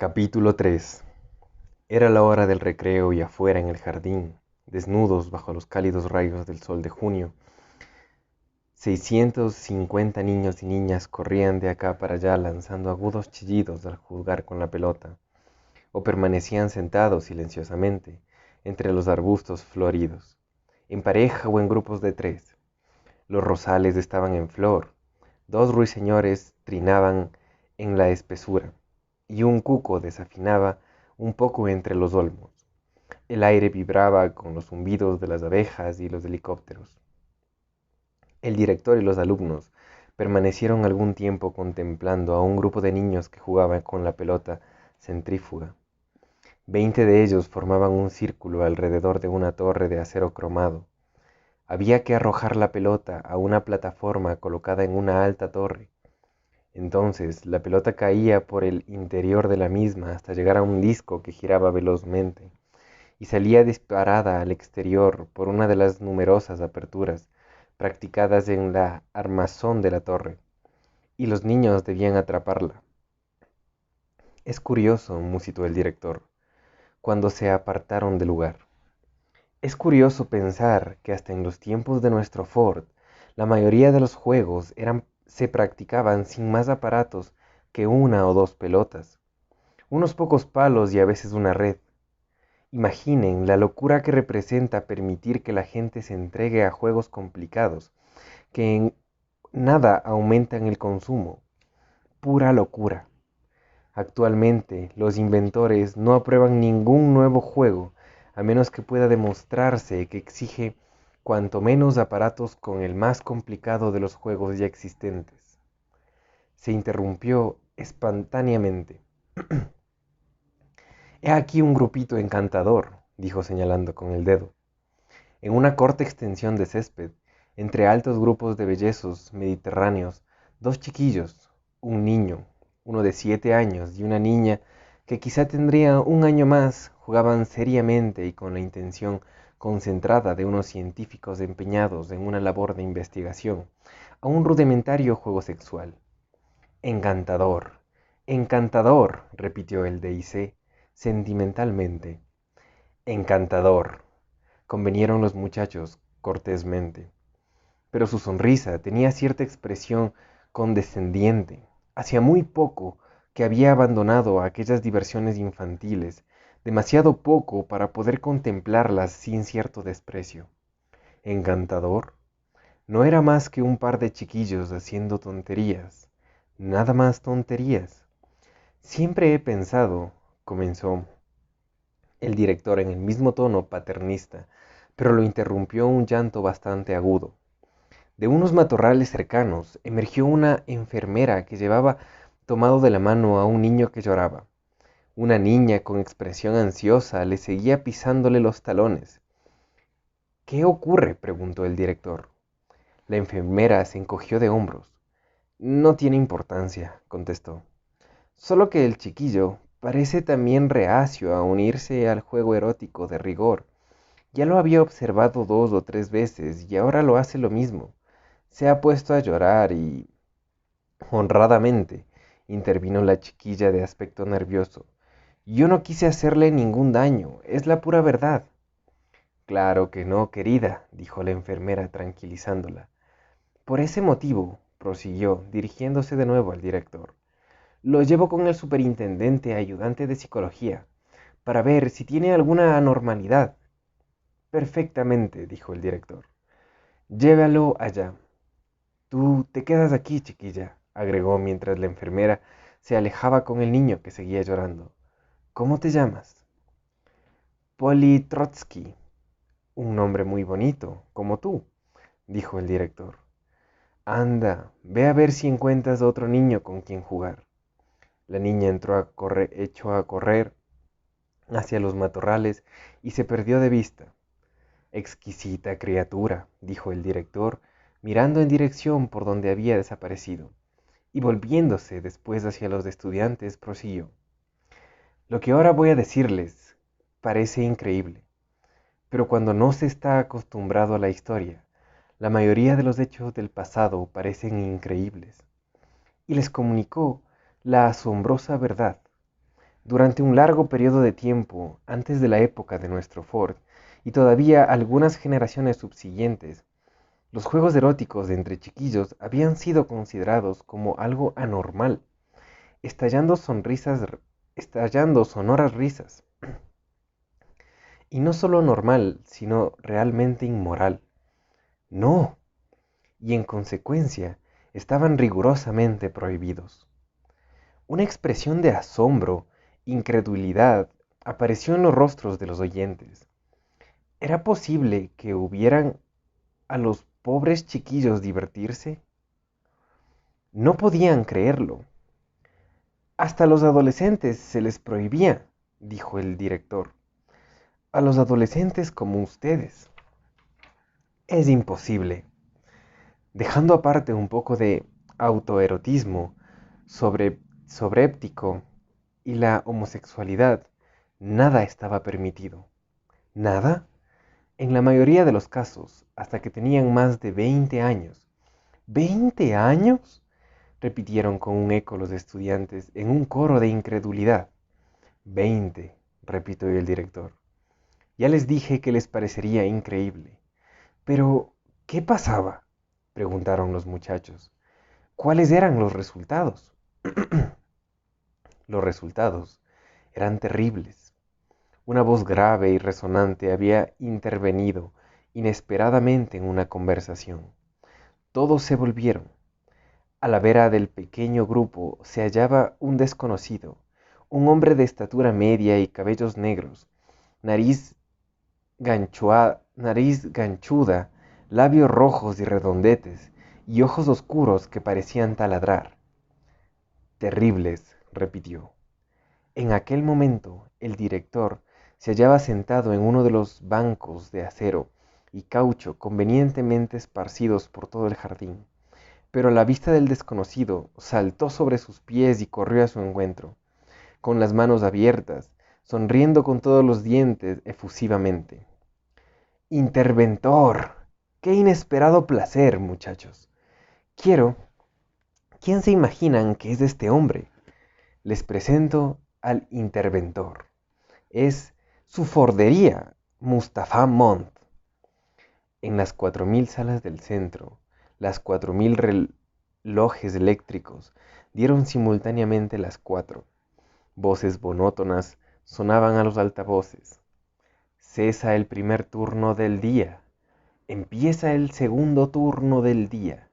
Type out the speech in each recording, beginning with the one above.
Capítulo 3. Era la hora del recreo y afuera en el jardín, desnudos bajo los cálidos rayos del sol de junio, 650 niños y niñas corrían de acá para allá lanzando agudos chillidos al jugar con la pelota, o permanecían sentados silenciosamente entre los arbustos floridos, en pareja o en grupos de tres. Los rosales estaban en flor, dos ruiseñores trinaban en la espesura, y un cuco desafinaba un poco entre los olmos. El aire vibraba con los zumbidos de las abejas y los helicópteros. El director y los alumnos permanecieron algún tiempo contemplando a un grupo de niños que jugaban con la pelota centrífuga. 20 de ellos formaban un círculo alrededor de una torre de acero cromado. Había que arrojar la pelota a una plataforma colocada en una alta torre. Entonces la pelota caía por el interior de la misma hasta llegar a un disco que giraba velozmente y salía disparada al exterior por una de las numerosas aperturas practicadas en la armazón de la torre, y los niños debían atraparla. Es curioso, musitó el director, cuando se apartaron del lugar. Es curioso pensar que hasta en los tiempos de nuestro Ford, la mayoría de los juegos se practicaban sin más aparatos que una o dos pelotas, unos pocos palos y a veces una red. Imaginen la locura que representa permitir que la gente se entregue a juegos complicados, que en nada aumentan el consumo. Pura locura. Actualmente, los inventores no aprueban ningún nuevo juego, a menos que pueda demostrarse que exige cuanto menos aparatos con el más complicado de los juegos ya existentes. Se interrumpió espontáneamente. He aquí un grupito encantador, dijo señalando con el dedo. En una corta extensión de césped, entre altos grupos de bellezos mediterráneos, dos chiquillos, un niño, uno de 7 años y una niña que quizá tendría un año más, jugaban seriamente y con la intención concentrada de unos científicos empeñados en una labor de investigación, a un rudimentario juego sexual. Encantador, encantador, repitió el D.I.C. sentimentalmente. Encantador, convinieron los muchachos cortésmente, pero su sonrisa tenía cierta expresión condescendiente. Hacía muy poco que había abandonado aquellas diversiones infantiles, demasiado poco para poder contemplarlas sin cierto desprecio. Encantador, no era más que un par de chiquillos haciendo tonterías, nada más tonterías. Siempre he pensado, comenzó el director en el mismo tono paternista, pero lo interrumpió un llanto bastante agudo. De unos matorrales cercanos emergió una enfermera que llevaba tomado de la mano a un niño que lloraba. Una niña con expresión ansiosa le seguía pisándole los talones. ¿Qué ocurre?, preguntó el director. La enfermera se encogió de hombros. No tiene importancia, contestó. Solo que el chiquillo parece también reacio a unirse al juego erótico de rigor. Ya lo había observado 2 o 3 veces y ahora lo hace lo mismo. Se ha puesto a llorar y... Honradamente, intervino la chiquilla de aspecto nervioso. Yo no quise hacerle ningún daño, es la pura verdad. Claro que no, querida, dijo la enfermera tranquilizándola. Por ese motivo, prosiguió, dirigiéndose de nuevo al director, lo llevo con el superintendente ayudante de psicología, para ver si tiene alguna anormalidad. Perfectamente, dijo el director. Llévalo allá. Tú te quedas aquí, chiquilla, agregó mientras la enfermera se alejaba con el niño que seguía llorando. ¿Cómo te llamas? Polly Trotsky. Un nombre muy bonito, como tú, dijo el director. Anda, ve a ver si encuentras otro niño con quien jugar. La niña echó a correr hacia los matorrales y se perdió de vista. Exquisita criatura, dijo el director, mirando en dirección por donde había desaparecido, y volviéndose después hacia los estudiantes, prosiguió. Lo que ahora voy a decirles parece increíble, pero cuando no se está acostumbrado a la historia, la mayoría de los hechos del pasado parecen increíbles. Y les comunicó la asombrosa verdad. Durante un largo periodo de tiempo, antes de la época de nuestro Ford, y todavía algunas generaciones subsiguientes, los juegos eróticos de entre chiquillos habían sido considerados como algo anormal, estallando sonrisas, estallando sonoras risas. Y no solo normal, sino realmente inmoral. No, y en consecuencia estaban rigurosamente prohibidos. Una expresión de asombro, incredulidad, apareció en los rostros de los oyentes. ¿Era posible que hubieran a los pobres chiquillos divertirse? No podían creerlo. Hasta a los adolescentes se les prohibía, dijo el director. A los adolescentes como ustedes. Es imposible. Dejando aparte un poco de autoerotismo sobréptico y la homosexualidad, nada estaba permitido. ¿Nada? En la mayoría de los casos, hasta que tenían más de 20 años. ¿20 años? Repitieron con un eco los estudiantes en un coro de incredulidad. 20, repitió el director. Ya les dije que les parecería increíble. Pero, ¿qué pasaba? Preguntaron los muchachos. ¿Cuáles eran los resultados? Los resultados eran terribles. Una voz grave y resonante había intervenido inesperadamente en una conversación. Todos se volvieron. A la vera del pequeño grupo se hallaba un desconocido, un hombre de estatura media y cabellos negros, nariz ganchuda, labios rojos y redondetes, y ojos oscuros que parecían taladrar. Terribles, repitió. En aquel momento, el director se hallaba sentado en uno de los bancos de acero y caucho convenientemente esparcidos por todo el jardín, pero a la vista del desconocido saltó sobre sus pies y corrió a su encuentro, con las manos abiertas, sonriendo con todos los dientes efusivamente. Interventor. ¡Qué inesperado placer, muchachos! Quiero... ¿Quién se imaginan que es este hombre? Les presento al interventor. Es su fordería, Mustafa Mont. En las 4000 salas del centro, las 4000 relojes eléctricos dieron simultáneamente las 4. Voces monótonas sonaban a los altavoces. Cesa el primer turno del día. Empieza el segundo turno del día.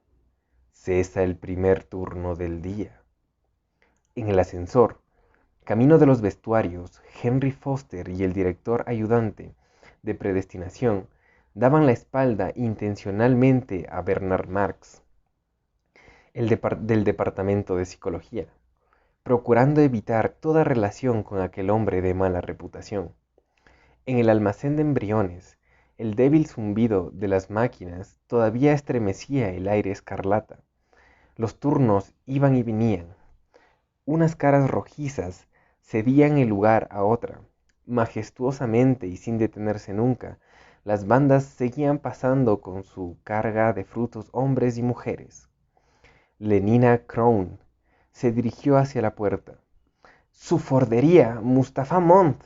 Cesa el primer turno del día. En el ascensor, camino de los vestuarios, Henry Foster y el director ayudante de predestinación daban la espalda intencionalmente a Bernard Marx, del departamento de psicología, procurando evitar toda relación con aquel hombre de mala reputación. En el almacén de embriones, el débil zumbido de las máquinas todavía estremecía el aire escarlata. Los turnos iban y venían. Unas caras rojizas cedían el lugar a otra. Majestuosamente y sin detenerse nunca, las bandas seguían pasando con su carga de frutos hombres y mujeres. Lenina Crown se dirigió hacia la puerta. ¡Su fordería, Mustafa Mont!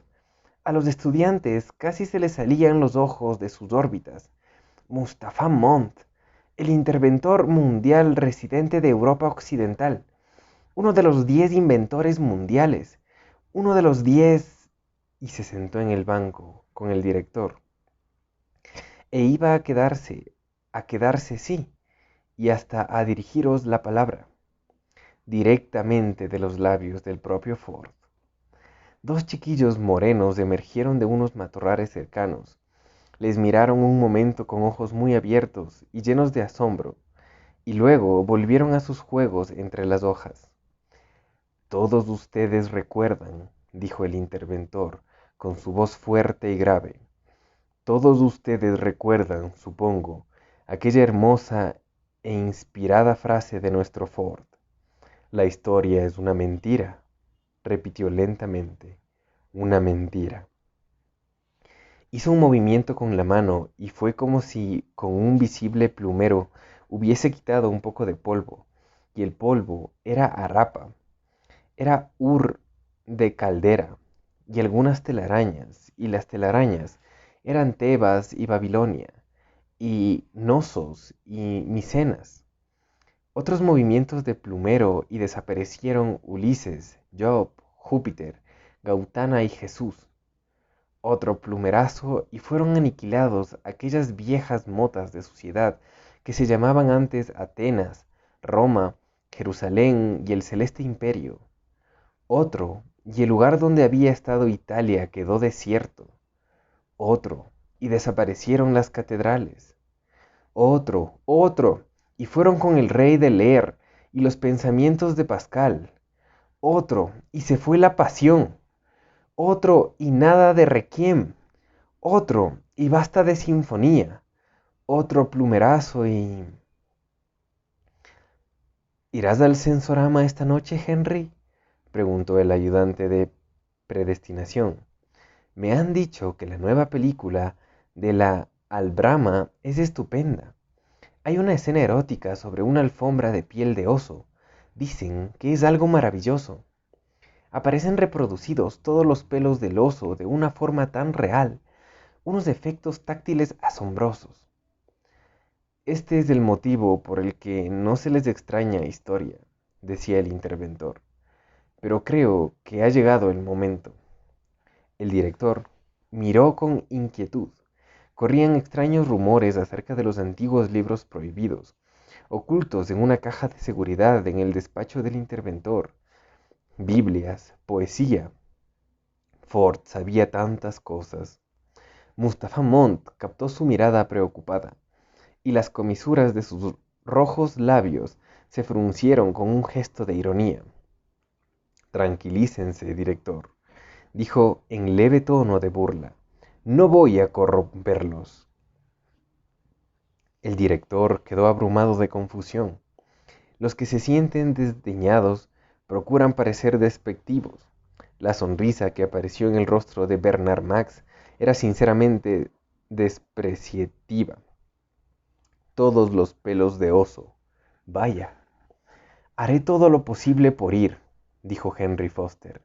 A los estudiantes casi se les salían los ojos de sus órbitas. Mustafa Mont, el interventor mundial residente de Europa Occidental, uno de los 10 inventores mundiales, uno de los 10... Y se sentó en el banco con el director. E iba a quedarse sí, y hasta a dirigiros la palabra, directamente de los labios del propio Ford. Dos chiquillos morenos emergieron de unos matorrales cercanos. Les miraron un momento con ojos muy abiertos y llenos de asombro, y luego volvieron a sus juegos entre las hojas. Todos ustedes recuerdan, dijo el interventor, con su voz fuerte y grave. Todos ustedes recuerdan, supongo, aquella hermosa e inspirada frase de nuestro Ford. La historia es una mentira, repitió lentamente, una mentira. Hizo un movimiento con la mano y fue como si con un visible plumero hubiese quitado un poco de polvo, y el polvo era harapa, era de caldera y algunas telarañas, y las telarañas eran Tebas y Babilonia, y Nosos y Micenas. Otros movimientos de plumero y desaparecieron Ulises, Job, Júpiter, Gautana y Jesús. Otro plumerazo y fueron aniquilados aquellas viejas motas de suciedad que se llamaban antes Atenas, Roma, Jerusalén y el celeste imperio. Otro, y el lugar donde había estado Italia quedó desierto. Otro, y desaparecieron las catedrales. Otro, y fueron con el rey de Lear y los pensamientos de Pascal. Otro, y se fue la pasión. Otro, y nada de requiem. Otro, y basta de sinfonía. Otro plumerazo y... ¿Irás al Sensorama esta noche, Henry?, preguntó el ayudante de predestinación. Me han dicho que la nueva película de la Albrama es estupenda. Hay una escena erótica sobre una alfombra de piel de oso. Dicen que es algo maravilloso. Aparecen reproducidos todos los pelos del oso de una forma tan real, unos efectos táctiles asombrosos. Este es el motivo por el que no se les extraña historia, decía el interventor, pero creo que ha llegado el momento. El director miró con inquietud. Corrían extraños rumores acerca de los antiguos libros prohibidos, ocultos en una caja de seguridad en el despacho del interventor. Biblias, poesía. Ford sabía tantas cosas. Mustapha Montt captó su mirada preocupada, y las comisuras de sus rojos labios se fruncieron con un gesto de ironía. Tranquilícense, director, dijo en leve tono de burla. No voy a corromperlos. El director quedó abrumado de confusión. Los que se sienten desdeñados procuran parecer despectivos. La sonrisa que apareció en el rostro de Bernard Max era sinceramente despreciativa. Todos los pelos de oso. Vaya. Haré todo lo posible por ir, dijo Henry Foster.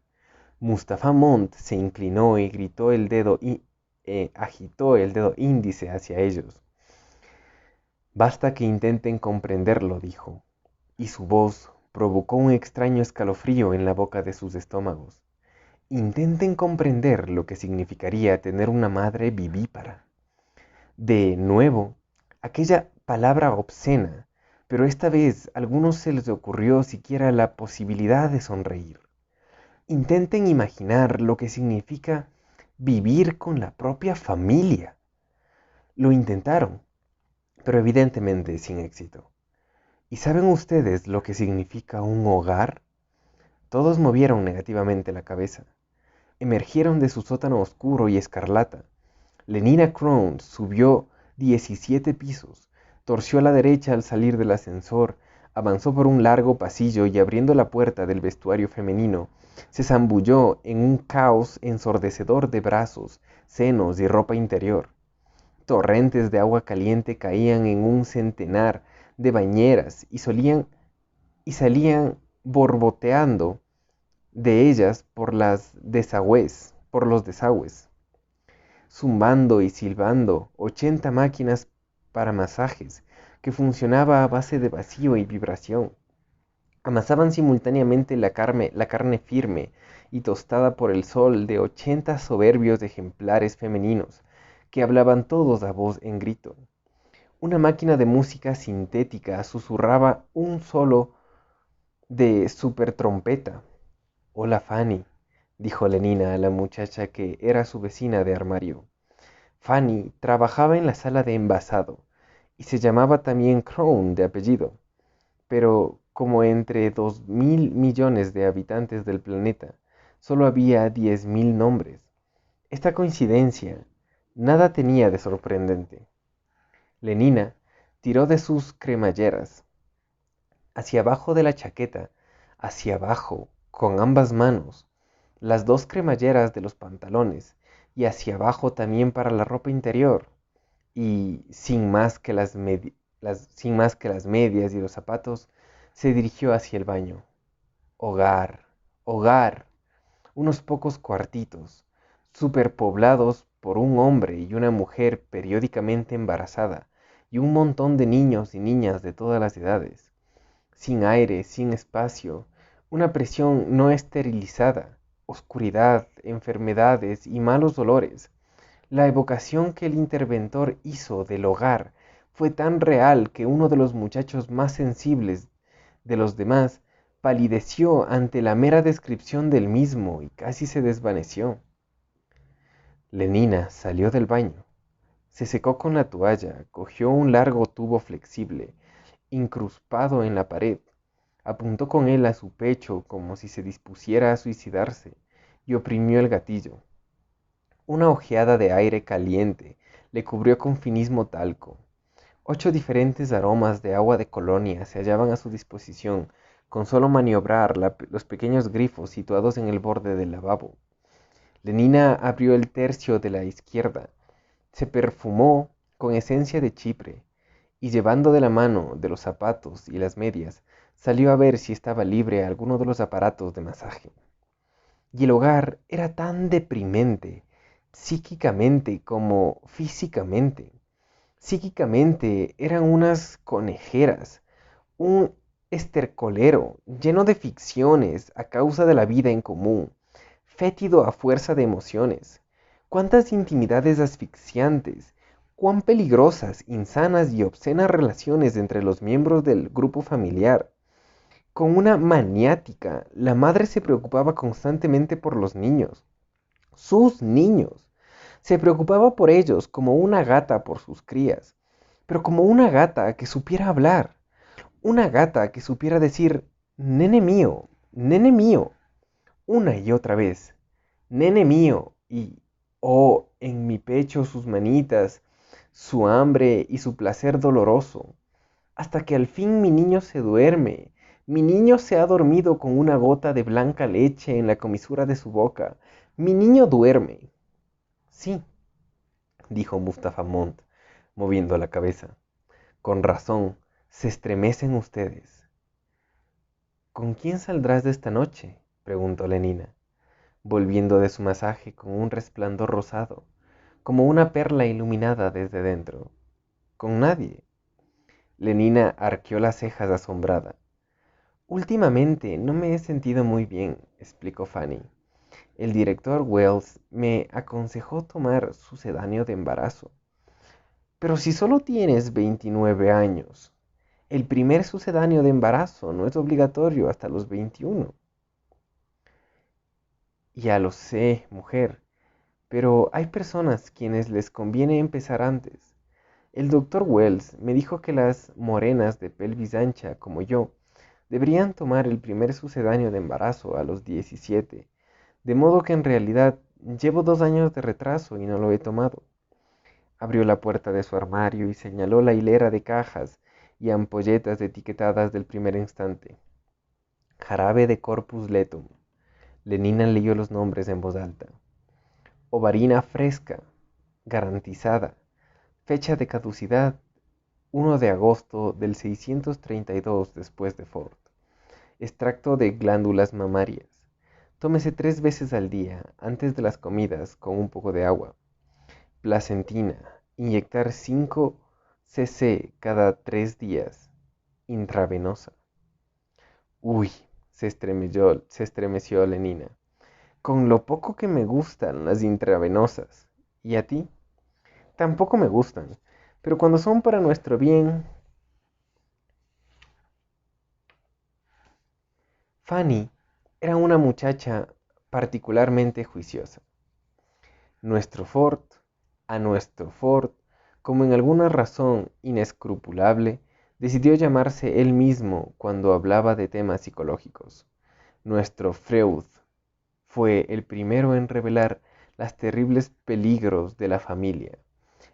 Mustapha Montt se inclinó y agitó el dedo índice hacia ellos. Basta que intenten comprenderlo, dijo, y su voz provocó un extraño escalofrío en la boca de sus estómagos. Intenten comprender lo que significaría tener una madre vivípara. De nuevo, aquella palabra obscena, pero esta vez a algunos se les ocurrió siquiera la posibilidad de sonreír. Intenten imaginar lo que significa vivir con la propia familia. Lo intentaron, pero evidentemente sin éxito. ¿Y saben ustedes lo que significa un hogar? Todos movieron negativamente la cabeza. Emergieron de su sótano oscuro y escarlata. Lenina Crone subió 17 pisos, torció a la derecha al salir del ascensor, avanzó por un largo pasillo y abriendo la puerta del vestuario femenino, se zambulló en un caos ensordecedor de brazos, senos y ropa interior. Torrentes de agua caliente caían en un centenar de bañeras y salían borboteando de ellas por los desagües, zumbando y silbando 80 máquinas para masajes que funcionaba a base de vacío y vibración. Amasaban simultáneamente la carne firme y tostada por el sol de 80 soberbios ejemplares femeninos, que hablaban todos a voz en grito. Una máquina de música sintética susurraba un solo de supertrompeta. Hola, Fanny, dijo Lenina a la muchacha que era su vecina de armario. Fanny trabajaba en la sala de envasado y se llamaba también Crone de apellido, pero como entre 2.000 millones de habitantes del planeta solo había 10.000 nombres. Esta coincidencia nada tenía de sorprendente. Lenina tiró de sus cremalleras, hacia abajo de la chaqueta, hacia abajo, con ambas manos, las dos cremalleras de los pantalones, y hacia abajo también para la ropa interior, y sin más que las medias y los zapatos, se dirigió hacia el baño. Hogar, hogar, unos pocos cuartitos, superpoblados por un hombre y una mujer periódicamente embarazada, y un montón de niños y niñas de todas las edades, sin aire, sin espacio, una presión no esterilizada, oscuridad, enfermedades y malos olores. La evocación que el interventor hizo del hogar fue tan real que uno de los muchachos más sensibles de los demás palideció ante la mera descripción del mismo y casi se desvaneció. Lenina salió del baño, se secó con la toalla, cogió un largo tubo flexible, incrustado en la pared, apuntó con él a su pecho como si se dispusiera a suicidarse y oprimió el gatillo. Una ojeada de aire caliente le cubrió con finísimo talco. 8 diferentes aromas de agua de colonia se hallaban a su disposición con solo maniobrar los pequeños grifos situados en el borde del lavabo. Lenina abrió el tercio de la izquierda, se perfumó con esencia de chipre y llevando de la mano de los zapatos y las medias, salió a ver si estaba libre alguno de los aparatos de masaje. Y el hogar era tan deprimente, psíquicamente como físicamente. Psíquicamente eran unas conejeras, un estercolero lleno de ficciones a causa de la vida en común, fétido a fuerza de emociones. Cuántas intimidades asfixiantes, cuán peligrosas, insanas y obscenas relaciones entre los miembros del grupo familiar. Con una maniática, la madre se preocupaba constantemente por los niños, sus niños. Se preocupaba por ellos como una gata por sus crías, pero como una gata que supiera hablar, una gata que supiera decir, nene mío, una y otra vez, nene mío, y, oh, en mi pecho sus manitas, su hambre y su placer doloroso, hasta que al fin mi niño se duerme. Mi niño se ha dormido con una gota de blanca leche en la comisura de su boca. Mi niño duerme. Sí, dijo Mustafa Mont, moviendo la cabeza. Con razón, se estremecen ustedes. ¿Con quién saldrás de esta noche? Preguntó Lenina, volviendo de su masaje con un resplandor rosado, como una perla iluminada desde dentro. Con nadie. Lenina arqueó las cejas asombrada. Últimamente no me he sentido muy bien, explicó Fanny. El director Wells me aconsejó tomar sucedáneo de embarazo. Pero si solo tienes 29 años, el primer sucedáneo de embarazo no es obligatorio hasta los 21. Ya lo sé, mujer, pero hay personas quienes les conviene empezar antes. El doctor Wells me dijo que las morenas de pelvis ancha como yo deberían tomar el primer sucedáneo de embarazo a los 17, de modo que en realidad llevo 2 años de retraso y no lo he tomado. Abrió la puerta de su armario y señaló la hilera de cajas y ampolletas etiquetadas del primer instante. Jarabe de Corpus Letum. Lenina leyó los nombres en voz alta. Ovarina fresca, garantizada. Fecha de caducidad 1 de agosto del 632 después de Ford. Extracto de glándulas mamarias. Tómese 3 veces al día, antes de las comidas, con un poco de agua. Placentina. Inyectar 5 cc cada 3 días. Intravenosa. Uy, se estremeció Lenina. Con lo poco que me gustan las intravenosas. ¿Y a ti? Tampoco me gustan, pero cuando son para nuestro bien. Fanny era una muchacha particularmente juiciosa. Nuestro Ford, como en alguna razón inescrupulable, decidió llamarse él mismo cuando hablaba de temas psicológicos. Nuestro Freud fue el primero en revelar los terribles peligros de la familia.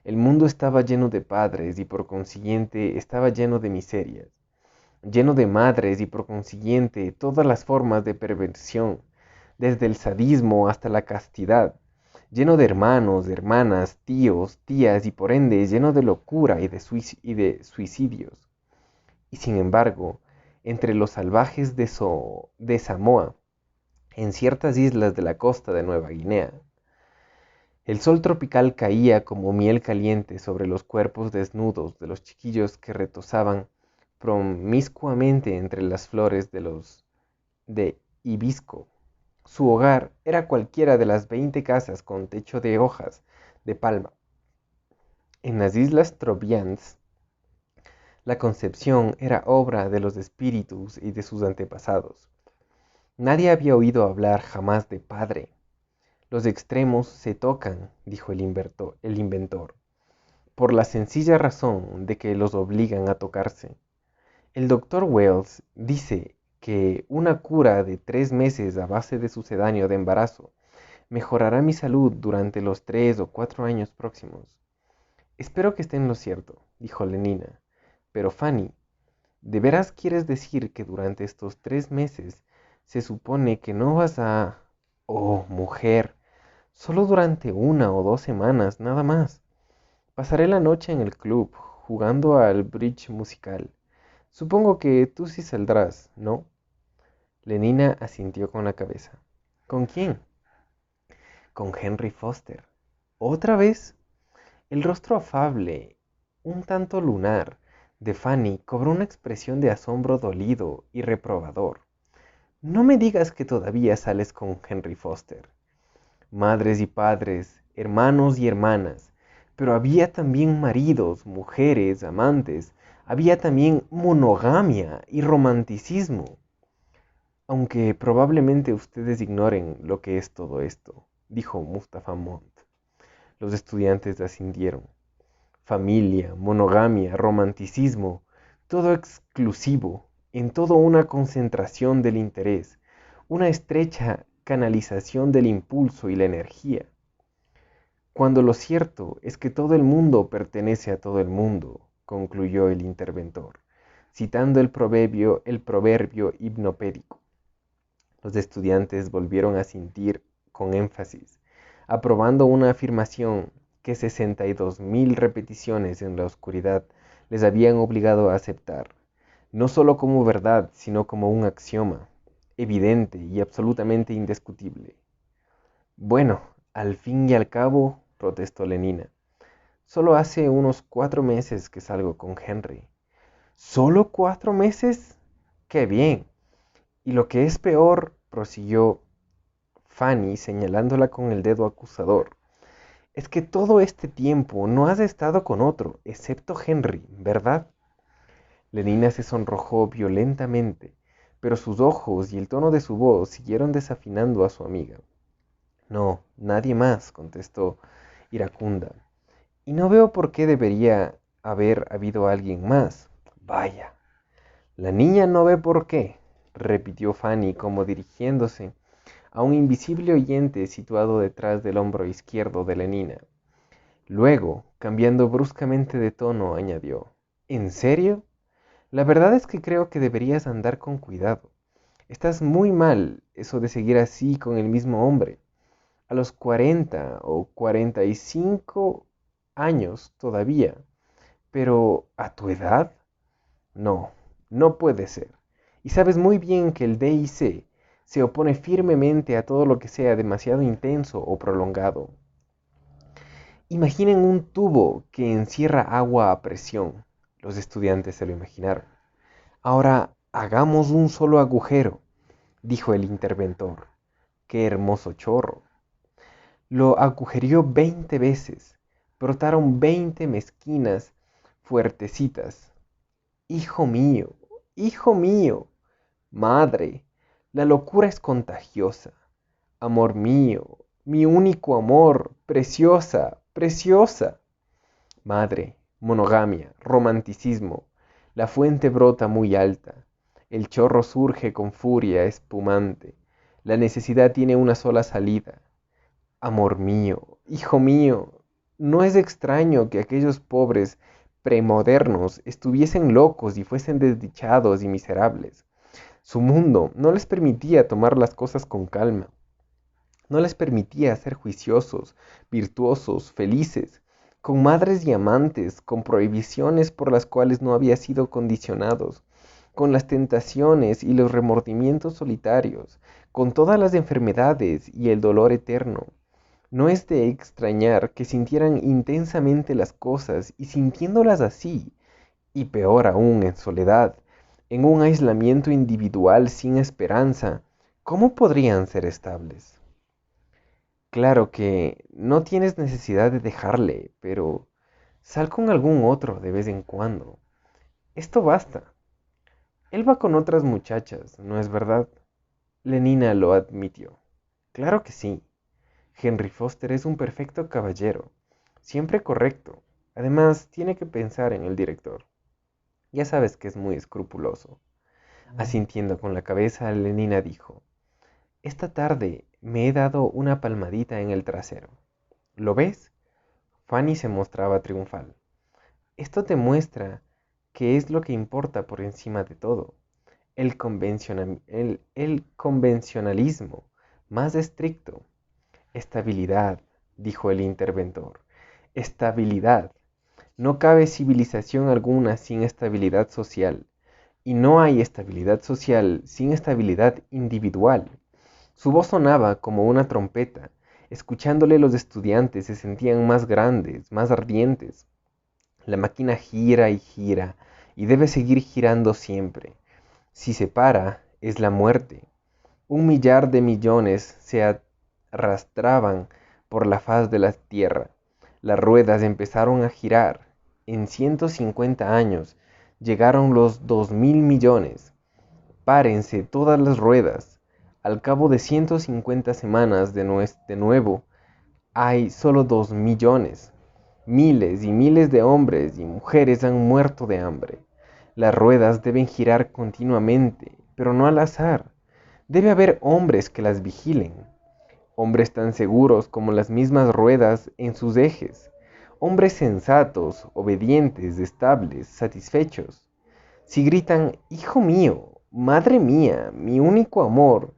El mundo estaba lleno de padres y por consiguiente estaba lleno de miserias, lleno de madres y por consiguiente todas las formas de perversión, desde el sadismo hasta la castidad, lleno de hermanos, de hermanas, tíos, tías y por ende lleno de locura y de suicidios. Y sin embargo, entre los salvajes de Samoa, en ciertas islas de la costa de Nueva Guinea. El sol tropical caía como miel caliente sobre los cuerpos desnudos de los chiquillos que retozaban promiscuamente entre las flores de hibisco. Su hogar era cualquiera de las 20 casas con techo de hojas de palma. En las islas Trobriands, la concepción era obra de los espíritus y de sus antepasados. Nadie había oído hablar jamás de padre. Los extremos se tocan, dijo el inventor, por la sencilla razón de que los obligan a tocarse. El doctor Wells dice que una cura de 3 meses a base de sucedáneo de embarazo mejorará mi salud durante los 3 o 4 años próximos. Espero que esté en lo cierto, dijo Lenina. Pero Fanny, ¿de veras quieres decir que durante estos 3 meses se supone que no vas a... Oh, mujer, solo durante 1 o 2 semanas, nada más. Pasaré la noche en el club, jugando al bridge musical. Supongo que tú sí saldrás, ¿no? Lenina asintió con la cabeza. ¿Con quién? Con Henry Foster. ¿Otra vez? El rostro afable, un tanto lunar, de Fanny cobró una expresión de asombro dolido y reprobador. No me digas que todavía sales con Henry Foster. Madres y padres, hermanos y hermanas, pero había también maridos, mujeres, amantes, había también monogamia y romanticismo. Aunque probablemente ustedes ignoren lo que es todo esto, dijo Mustafa Montt. Los estudiantes asintieron. Familia, monogamia, romanticismo, todo exclusivo, en todo una concentración del interés, una estrecha canalización del impulso y la energía. Cuando lo cierto es que todo el mundo pertenece a todo el mundo, concluyó el interventor, citando el proverbio hipnopédico. Los estudiantes volvieron a asentir con énfasis, aprobando una afirmación que 62.000 repeticiones en la oscuridad les habían obligado a aceptar, no sólo como verdad, sino como un axioma, evidente y absolutamente indiscutible. Bueno, al fin y al cabo, protestó Lenina, solo hace unos 4 meses que salgo con Henry. ¿Solo 4 meses? ¡Qué bien! Y lo que es peor, prosiguió Fanny señalándola con el dedo acusador, es que todo este tiempo no has estado con otro, excepto Henry, ¿verdad? Lenina se sonrojó violentamente, pero sus ojos y el tono de su voz siguieron desafinando a su amiga. No, nadie más, contestó iracunda. Y no veo por qué debería haber habido alguien más. Vaya. La niña no ve por qué, repitió Fanny como dirigiéndose a un invisible oyente situado detrás del hombro izquierdo de Lenina. Luego, cambiando bruscamente de tono, añadió, ¿en serio? La verdad es que creo que deberías andar con cuidado. Estás muy mal eso de seguir así con el mismo hombre. A los 40 o 45 años todavía. Pero, ¿a tu edad? No, no puede ser. Y sabes muy bien que el DIC se opone firmemente a todo lo que sea demasiado intenso o prolongado. Imaginen un tubo que encierra agua a presión. Los estudiantes se lo imaginaron. Ahora hagamos un solo agujero, dijo el interventor. ¡Qué hermoso chorro! Lo agujerió 20 veces. Brotaron 20 mezquinas fuertecitas. Hijo mío, madre, la locura es contagiosa. Amor mío, mi único amor, preciosa, preciosa. Madre, monogamia, romanticismo. La fuente brota muy alta. El chorro surge con furia espumante. La necesidad tiene una sola salida. Amor mío, hijo mío, no es extraño que aquellos pobres premodernos estuviesen locos y fuesen desdichados y miserables. Su mundo no les permitía tomar las cosas con calma. No les permitía ser juiciosos, virtuosos, felices, con madres y amantes, con prohibiciones por las cuales no había sido condicionados, con las tentaciones y los remordimientos solitarios, con todas las enfermedades y el dolor eterno. No es de extrañar que sintieran intensamente las cosas y sintiéndolas así, y peor aún en soledad, en un aislamiento individual sin esperanza, ¿cómo podrían ser estables? Claro que no tienes necesidad de dejarle, pero sal con algún otro de vez en cuando. Esto basta. Él va con otras muchachas, ¿no es verdad? Lenina lo admitió. Claro que sí. Henry Foster es un perfecto caballero, siempre correcto. Además, tiene que pensar en el director. Ya sabes que es muy escrupuloso. Asintiendo con la cabeza, Lenina dijo, esta tarde me he dado una palmadita en el trasero. ¿Lo ves? Fanny se mostraba triunfal. Esto te muestra que es lo que importa por encima de todo. El convencionalismo más estricto. Estabilidad, dijo el interventor. Estabilidad. No cabe civilización alguna sin estabilidad social. Y no hay estabilidad social sin estabilidad individual. Su voz sonaba como una trompeta. Escuchándole los estudiantes se sentían más grandes, más ardientes. La máquina gira y debe seguir girando siempre. Si se para, es la muerte. 1 millar de millones se arrastraban por la faz de la tierra. Las ruedas empezaron a girar. En 150 años llegaron los 2000 millones. Párense todas las ruedas. Al cabo de 150 semanas de nuevo, hay solo 2 millones. Miles y miles de hombres y mujeres han muerto de hambre. Las ruedas deben girar continuamente, pero no al azar. Debe haber hombres que las vigilen, hombres tan seguros como las mismas ruedas en sus ejes, hombres sensatos, obedientes, estables, satisfechos. Si gritan, hijo mío, madre mía, mi único amor,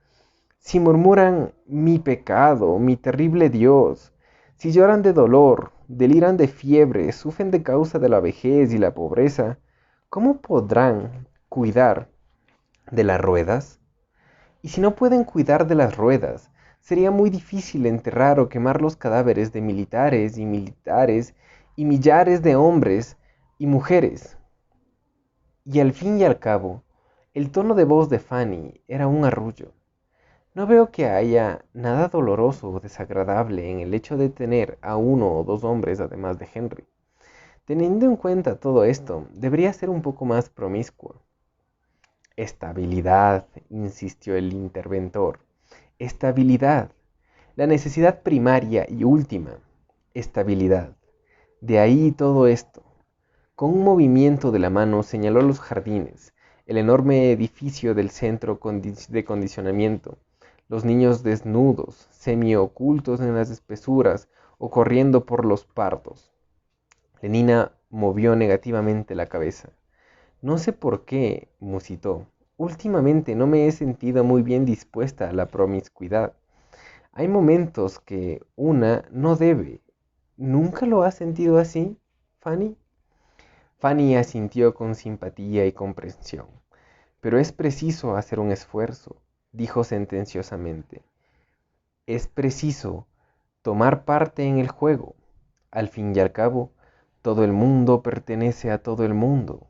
si murmuran, mi pecado, mi terrible Dios, si lloran de dolor, deliran de fiebre, sufren de causa de la vejez y la pobreza, ¿cómo podrán cuidar de las ruedas? Y si no pueden cuidar de las ruedas, sería muy difícil enterrar o quemar los cadáveres de militares y millares de hombres y mujeres. Y al fin y al cabo, el tono de voz de Fanny era un arrullo. No veo que haya nada doloroso o desagradable en el hecho de tener a 1 o 2 hombres además de Henry. Teniendo en cuenta todo esto, debería ser un poco más promiscuo. Estabilidad, insistió el interventor. Estabilidad. La necesidad primaria y última. Estabilidad. De ahí todo esto. Con un movimiento de la mano señaló los jardines, el enorme edificio del centro de condicionamiento, los niños desnudos, semiocultos en las espesuras o corriendo por los pardos. Lenina movió negativamente la cabeza. No sé por qué, musitó. Últimamente no me he sentido muy bien dispuesta a la promiscuidad. Hay momentos que una no debe. ¿Nunca lo has sentido así, Fanny? Fanny asintió con simpatía y comprensión. Pero es preciso hacer un esfuerzo, dijo sentenciosamente. Es preciso tomar parte en el juego. Al fin y al cabo, todo el mundo pertenece a todo el mundo.